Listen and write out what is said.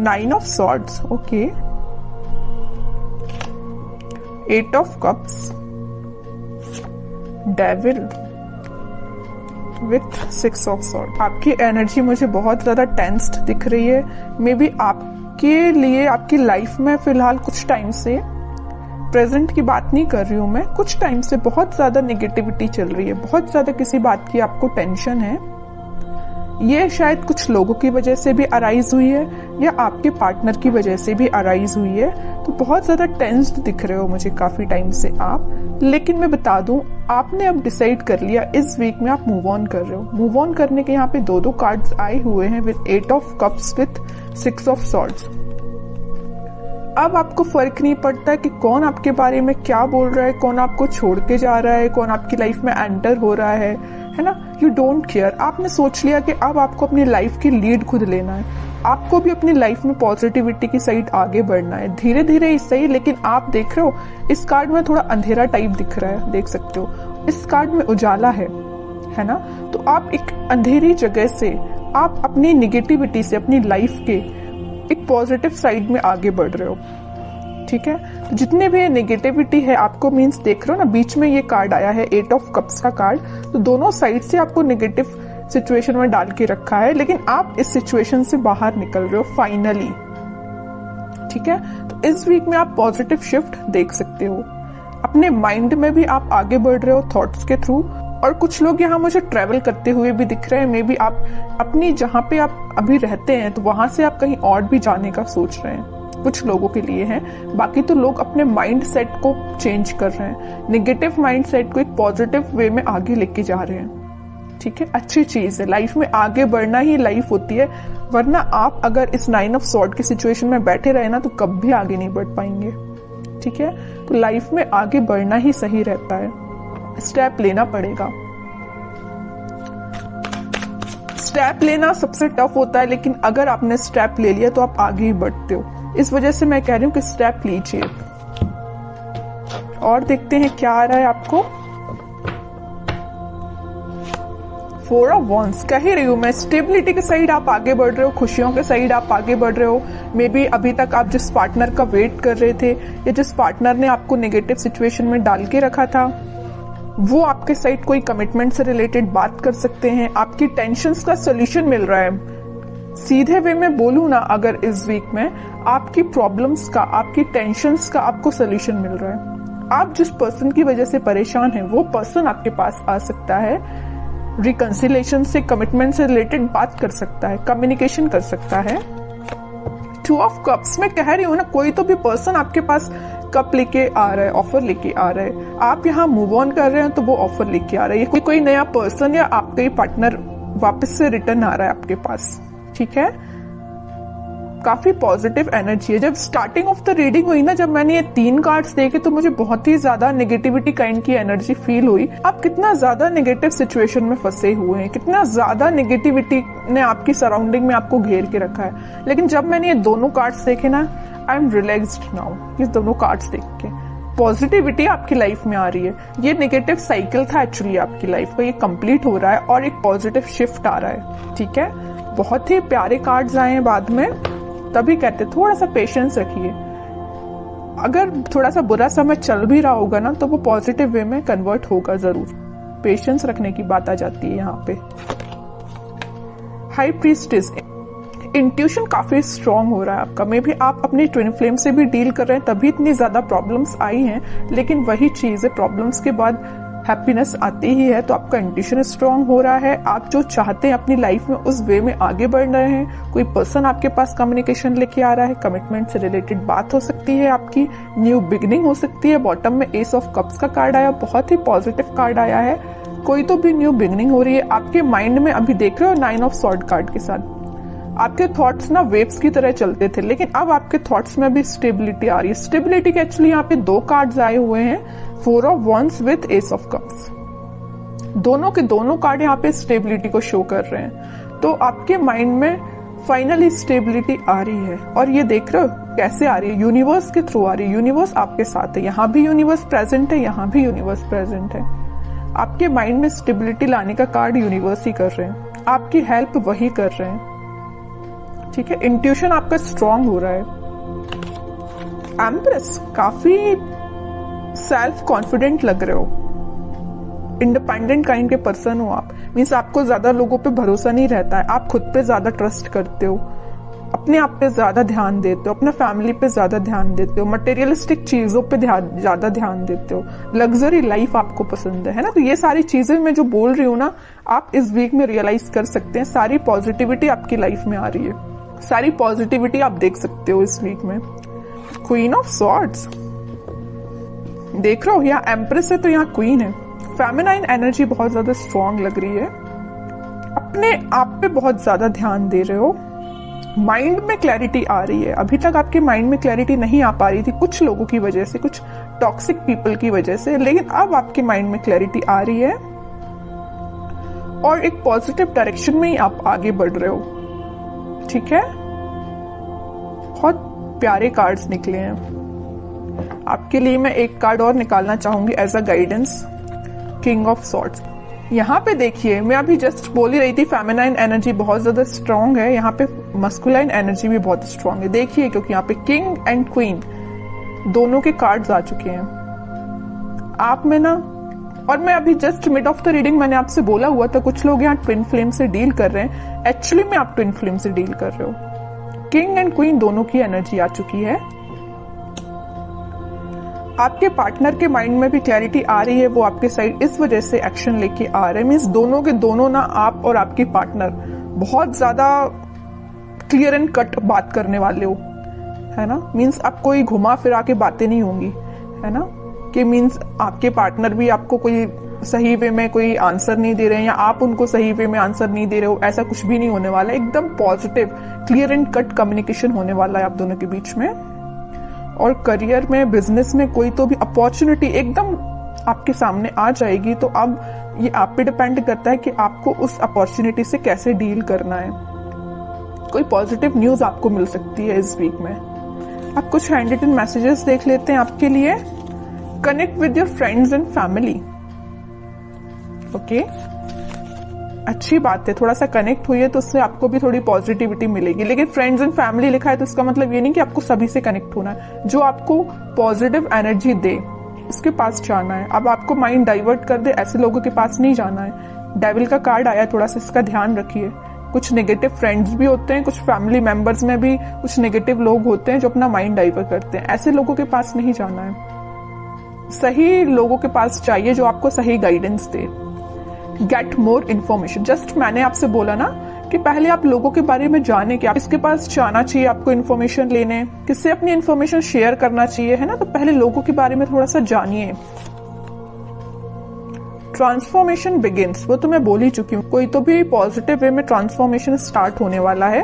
9 of swords, okay, 8 of cups, devil with 6 of swords। आपकी energy मुझे बहुत ज्यादा टेंस्ड दिख रही है। मे बी आपके लिए आपकी लाइफ में फिलहाल कुछ टाइम से, प्रेजेंट की बात नहीं कर रही हूं मैं, कुछ टाइम से बहुत ज्यादा नेगेटिविटी चल रही है, बहुत ज्यादा किसी बात की आपको टेंशन है। ये शायद कुछ लोगों की वजह से भी अराइज हुई है या आपके पार्टनर की वजह से भी अराइज हुई है। तो बहुत ज्यादा टेंस्ड दिख रहे हो मुझे काफी टाइम से आप। लेकिन मैं बता दूं, आपने अब डिसाइड कर लिया इस वीक में आप मूव ऑन कर रहे हो। मूव ऑन करने के यहाँ पे दो कार्ड्स आए हुए हैं with 8 of cups with 6 of swords. अब आपको फर्क नहीं पड़ता कि कौन आपके बारे में क्या बोल रहा है, कौन आपको छोड़ के जा रहा है, कौन आपकी लाइफ में एंटर हो रहा है ना। You don't care. आपने सोच लिया कि अब आपको अपनी लाइफ की लीड खुद लेना है। आपको भी अपनी लाइफ में पॉजिटिविटी की साइड आगे बढ़ना है, धीरे धीरे ही सही। लेकिन आप देख रहे हो इस कार्ड में थोड़ा अंधेरा टाइप दिख रहा है, देख सकते हो। इस कार्ड में उजाला है ना। तो आप एक अंधेरी जगह से आप अपनी निगेटिविटी से अपनी लाइफ के एक पॉजिटिव साइड में आगे बढ़ रहे हो, ठीक है। तो जितने भी नेगेटिविटी है आपको, मीन्स देख रहे हो ना, बीच में ये कार्ड आया है 8 ऑफ कप्स का कार्ड। तो दोनों साइड से आपको नेगेटिव सिचुएशन में डाल के रखा है, लेकिन आप इस सिचुएशन से बाहर निकल रहे हो फाइनली, ठीक है। तो इस वीक में आप पॉजिटिव शिफ्ट देख सकते हो। अपने माइंड में भी आप आगे बढ़ रहे हो थॉट्स के थ्रू। और कुछ लोग यहाँ मुझे ट्रेवल करते हुए भी दिख रहे हैं। मे बी आप अपनी जहाँ पे आप अभी रहते हैं तो वहां से आप कहीं और भी जाने का सोच रहे हैं। कुछ लोगों के लिए है, बाकी तो लोग अपने माइंड सेट को चेंज कर रहे हैं, नेगेटिव माइंड सेट को एक पॉजिटिव वे में आगे लेके जा रहे हैं, ठीक है। अच्छी चीज है, लाइफ में आगे बढ़ना ही लाइफ होती है। वरना आप अगर इस 9 ऑफ सॉर्ड की सिचुएशन में बैठे रहे ना तो कभी आगे नहीं बढ़ पाएंगे, ठीक है। तो लाइफ में आगे बढ़ना ही सही रहता है, स्टेप लेना पड़ेगा। स्टेप लेना सबसे टफ होता है, लेकिन अगर आपने स्टेप ले लिया तो आप आगे ही बढ़ते हो। इस वजह से मैं कह रही हूं कि स्टेप लीजिए। और देखते हैं क्या आ रहा है आपको। 4 ऑफ वॉन्ड्स। कह ही रही हूं मैं, स्टेबिलिटी के साइड आप आगे बढ़ रहे हो, खुशियों के साइड आप आगे बढ़ रहे हो। मे बी अभी तक आप जिस पार्टनर का वेट कर रहे थे या जिस पार्टनर ने आपको नेगेटिव सिचुएशन में डाल के रखा था, वो आपके साइड कोई कमिटमेंट से रिलेटेड बात कर सकते हैं। आपकी टेंशन्स का सोल्यूशन मिल रहा है। सीधे वे में बोलूं ना, अगर इस वीक में आपकी प्रॉब्लम्स का, आपकी टेंशन्स का आपको सोल्यूशन मिल रहा है। आप जिस पर्सन की वजह से परेशान हैं वो पर्सन आपके पास आ सकता है, रिकंसिलेशन से, कमिटमेंट से रिलेटेड बात कर सकता है, कम्युनिकेशन कर सकता है। 2 ऑफ कप्स में कह रही हूं ना, कोई तो भी पर्सन आपके पास कप लेके आ रहा है, ऑफर लेके आ रहा है। आप यहाँ मूव ऑन कर रहे हैं तो वो ऑफर लेके आ रहा है। कोई नया पर्सन या आपका ही पार्टनर वापस से रिटर्न आ रहा है आपके पास, ठीक है। काफी पॉजिटिव एनर्जी है। जब स्टार्टिंग ऑफ द रीडिंग हुई ना, जब मैंने ये 3 कार्ड्स देखे तो मुझे बहुत ही ज्यादा नेगेटिविटी काइंड की एनर्जी फील हुई। आप कितना ज्यादा नेगेटिव सिचुएशन में फंसे हुए हैं, कितना ज्यादा नेगेटिविटी ने आपकी सराउंडिंग में आपको घेर के रखा है। लेकिन जब मैंने ये दोनों कार्ड्स देखे ना, आई एम रिलैक्स्ड नाउ। ये दोनों कार्ड्स देख के पॉजिटिविटी आपकी लाइफ में आ रही है। ये नेगेटिव साइकिल था एक्चुअली आपकी लाइफ का, ये कंप्लीट हो रहा है और एक पॉजिटिव शिफ्ट आ रहा है, ठीक है। बहुत ही प्यारे कार्ड्स आए हैं बाद में, तभी कहते थोड़ा सा पेशेंस रखिए। अगर थोड़ा सा बुरा समय चल भी रहा होगा ना तो वो पॉजिटिव वे में कन्वर्ट होगा जरूर। पेशेंस रखने की बात आ जाती है यहाँ पे। हाई प्रीस्टेस, इंट्यूशन काफी स्ट्रांग हो रहा है आपका। मे भी आप अपनी ट्विन फ्लेम से भी डील कर रहे हैं, तभी इतनी ज्यादा प्रॉब्लम्स आई हैं। लेकिन वही चीज है, प्रॉब्लम्स के बाद हैप्पीनेस आती ही है। तो आपका इंट्यूशन स्ट्रांग हो रहा है। आप जो चाहते हैं अपनी लाइफ में उस वे में आगे बढ़ रहे हैं। कोई पर्सन आपके पास कम्युनिकेशन लेके आ रहा है, कमिटमेंट से रिलेटेड बात हो सकती है आपकी, न्यू बिगिनिंग हो सकती है। बॉटम में एस ऑफ कप्स का कार्ड आया, बहुत ही पॉजिटिव कार्ड आया है। कोई तो भी न्यू बिगिनिंग हो रही है आपके माइंड में। अभी देख रहे हो 9 ऑफ सॉर्ड कार्ड के साथ आपके थॉट्स ना वेव्स की तरह चलते थे, लेकिन अब आपके थॉट्स में भी स्टेबिलिटी आ रही है। स्टेबिलिटी के एक्चुअली यहाँ पे 2 कार्ड्स आए हुए हैं, 4 of wands with S of cups. दोनों के दोनों कार्ड यहाँ पे स्टेबिलिटी को शो कर रहे हैं। तो आपके माइंड में फाइनली स्टेबिलिटी आ रही है। और ये देख रहे हो कैसे आ रही है, यूनिवर्स के थ्रू आ रही है। यूनिवर्स आपके साथ है, यहाँ भी यूनिवर्स प्रेजेंट है, यहाँ भी यूनिवर्स प्रेजेंट है। आपके माइंड में स्टेबिलिटी लाने का कार्ड यूनिवर्स ही कर रहे हैं, आपकी हेल्प वही कर रहे हैं। ठीक है, इंट्यूशन आपका स्ट्रांग हो रहा है। एम्प्रेस, काफी सेल्फ कॉन्फिडेंट लग रहे हो, इंडिपेंडेंट काइंड के पर्सन हो आप। मीन्स आपको ज्यादा लोगों पे भरोसा नहीं रहता है, आप खुद पे ज्यादा ट्रस्ट करते हो, अपने आप पे ज्यादा ध्यान देते हो, अपना फैमिली पे ज्यादा ध्यान देते हो, मटेरियलिस्टिक चीजों पे ज्यादा ध्यान देते हो, लग्जरी लाइफ आपको पसंद है ना। तो ये सारी चीजें मैं जो बोल रही हूँ ना, आप इस वीक में रियलाइज कर सकते हैं। सारी पॉजिटिविटी आपकी लाइफ में आ रही है, सारी पॉजिटिविटी आप देख सकते हो इस वीक में। क्वीन ऑफ सॉर्ड्स देख रहे हो, यहाँ एम्प्रेस है तो यहाँ क्वीन है। फेमिनाइन एनर्जी बहुत ज्यादा स्ट्रांग लग रही है, अपने आप पे बहुत ज्यादा ध्यान दे रहे हो, माइंड में क्लैरिटी आ रही है। अभी तक आपके माइंड में क्लैरिटी नहीं आ पा रही थी कुछ लोगों की वजह से, कुछ टॉक्सिक पीपल की वजह से, लेकिन अब आपके माइंड में क्लैरिटी आ रही है और एक पॉजिटिव डायरेक्शन में ही आप आगे बढ़ रहे हो। ठीक है, बहुत प्यारे कार्ड्स निकले हैं आपके लिए। मैं एक कार्ड और निकालना चाहूंगी as a guidance, king of swords. यहाँ पे देखिए, मैं अभी जस्ट बोल ही रही थी फेमिनाइन एनर्जी बहुत ज्यादा स्ट्रांग है, यहाँ पे मस्कुलाइन एनर्जी भी बहुत स्ट्रांग है। देखिए, क्योंकि यहाँ पे किंग एंड क्वीन दोनों के कार्ड्स आ चुके हैं आप में ना। और मैं अभी just mid of the reading मैंने आपसे बोला हुआ था कुछ लोग यहाँ ट्विन फ्लेम से डील कर रहे हैं, एक्चुअली में आप ट्विन फ्लेम से डील कर रहे हो। किंग एंड क्वीन दोनों की एनर्जी आ चुकी है। आपके पार्टनर के माइंड में भी क्लैरिटी आ रही है, वो आपके साइड इस वजह से एक्शन लेके आ रहे हैं। मीन्स दोनों के दोनों ना, आप और आपकी पार्टनर बहुत ज्यादा क्लियर एंड कट बात करने वाले हो, है ना। मीन्स आप कोई घुमा फिरा के बातें नहीं होंगी, है ना, कि मीन्स आपके पार्टनर भी आपको कोई सही वे में कोई आंसर नहीं दे रहे हैं या आप उनको सही वे में आंसर नहीं दे रहे हो, ऐसा कुछ भी नहीं होने वाला है। एकदम positive clear and cut communication होने वाला है आप दोनों के बीच में। और करियर में, बिजनेस में कोई तो भी अपॉर्चुनिटी एकदम आपके सामने आ जाएगी, तो अब ये आप पे डिपेंड करता है कि आपको उस अपॉर्चुनिटी से कैसे डील करना है। कोई पॉजिटिव न्यूज आपको मिल सकती है इस वीक में। आप कुछ हैंड रिटन मैसेजेस देख लेते हैं आपके लिए। Connect with your friends and family. Okay, अच्छी बात है, थोड़ा सा कनेक्ट हुई है तो उससे आपको भी थोड़ी पॉजिटिविटी मिलेगी। लेकिन फ्रेंड्स एंड फैमिली लिखा है तो इसका मतलब ये नहीं कि आपको सभी से कनेक्ट होना है। जो आपको पॉजिटिव एनर्जी दे उसके पास जाना है। अब आपको माइंड डाइवर्ट कर दे, ऐसे लोगों के पास नहीं जाना है। डेविल का कार्ड आया, थोड़ा सा इसका ध्यान रखिए। कुछ नेगेटिव फ्रेंड्स भी होते हैं, कुछ फैमिली मेंबर्स में भी कुछ नेगेटिव लोग होते हैं जो अपना माइंड डाइवर्ट करते हैं। ऐसे लोगों के पास नहीं जाना है, सही लोगों के पास चाहिए जो आपको सही गाइडेंस दे। गेट मोर इन्फॉर्मेशन, जस्ट मैंने आपसे बोला ना कि पहले आप लोगों के बारे में जाने कि आप किसके पास जाना चाहिए, आपको इन्फॉर्मेशन लेने, किससे अपनी इन्फॉर्मेशन शेयर करना चाहिए, है ना। तो पहले लोगों के बारे में थोड़ा सा जानिए। ट्रांसफॉर्मेशन बिगिंस, वो तो मैं बोल ही चुकी हूँ, कोई तो भी पॉजिटिव वे में ट्रांसफॉर्मेशन स्टार्ट होने वाला है।